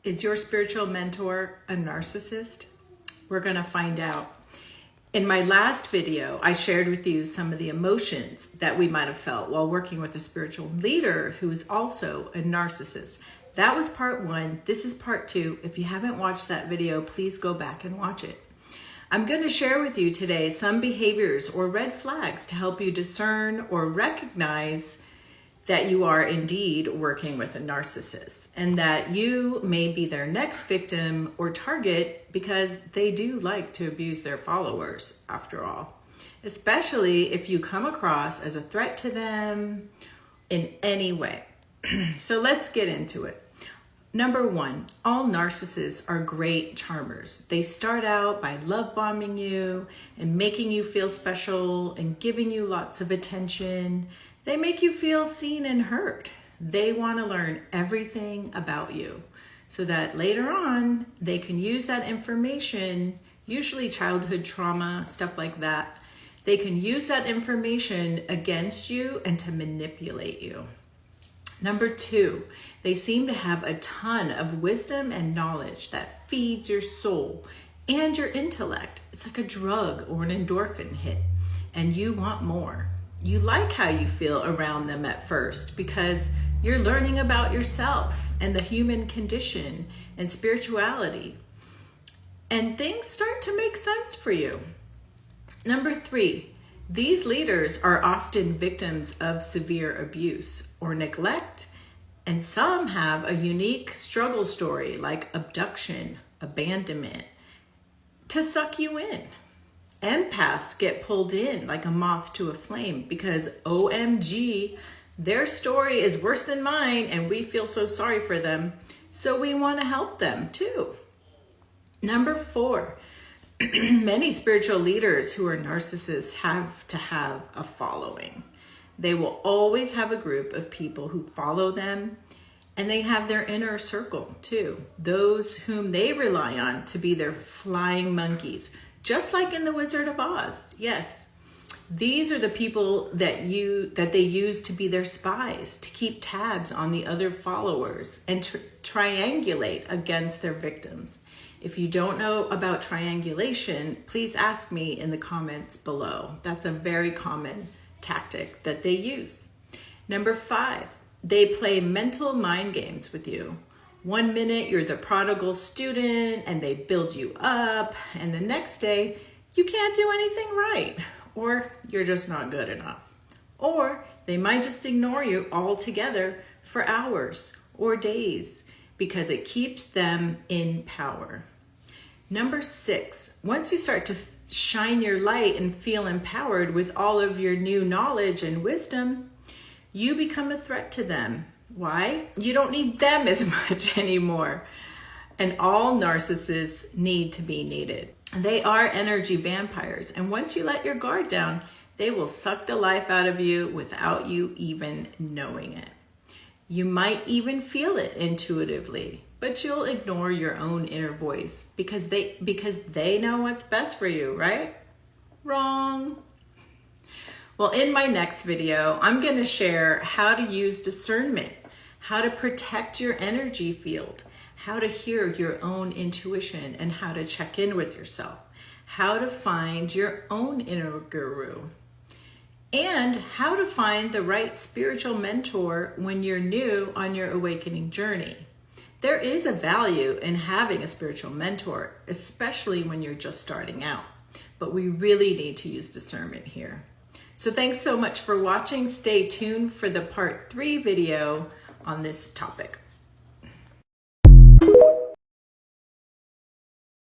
Is your spiritual mentor a narcissist? We're going to find out. In my last video, I shared with you some of the emotions that we might have felt while working with a spiritual leader who is also a narcissist. That was part 1. This is part 2. If you haven't watched that video, please go back and watch it. I'm going to share with you today some behaviors or red flags to help you discern or recognize that you are indeed working with a narcissist and that you may be their next victim or target because they do like to abuse their followers after all, especially if you come across as a threat to them in any way. So let's get into it. Number 1, all narcissists are great charmers. They start out by love bombing you and making you feel special and giving you lots of attention. They make you feel seen and heard. They want to learn everything about you so that later on they can use that information, usually childhood trauma, stuff like that. They can use that information against you and to manipulate you. Number 2, they seem to have a ton of wisdom and knowledge that feeds your soul and your intellect. It's like a drug or an endorphin hit, and you want more. You like how you feel around them at first because you're learning about yourself and the human condition and spirituality, and things start to make sense for you. Number 3, these leaders are often victims of severe abuse or neglect, and some have a unique struggle story like abduction, abandonment, to suck you in. Empaths get pulled in like a moth to a flame because OMG, their story is worse than mine and we feel so sorry for them, so we want to help them too. Number 4, many spiritual leaders who are narcissists have to have a following. They will always have a group of people who follow them, and they have their inner circle too, those whom they rely on to be their flying monkeys, just like in The Wizard of Oz. Yes, these are the people that they use to be their spies, to keep tabs on the other followers and triangulate against their victims. If you don't know about triangulation, please ask me in the comments below. That's a very common tactic that they use. Number 5, they play mental mind games with you. One minute you're the prodigal student and they build you up, and the next day you can't do anything right, or you're just not good enough. Or they might just ignore you altogether for hours or days because it keeps them in power. Number 6, once you start to shine your light and feel empowered with all of your new knowledge and wisdom, you become a threat to them. Why? You don't need them as much anymore. And all narcissists need to be needed. They are energy vampires. And once you let your guard down, they will suck the life out of you without you even knowing it. You might even feel it intuitively, but you'll ignore your own inner voice because they know what's best for you, right? Wrong. Well, in my next video, I'm going to share how to use discernment, how to protect your energy field, how to hear your own intuition, and how to check in with yourself, how to find your own inner guru, and how to find the right spiritual mentor when you're new on your awakening journey. There is a value in having a spiritual mentor, especially when you're just starting out, but we really need to use discernment here. So thanks so much for watching. Stay tuned for the part 3 video on this topic.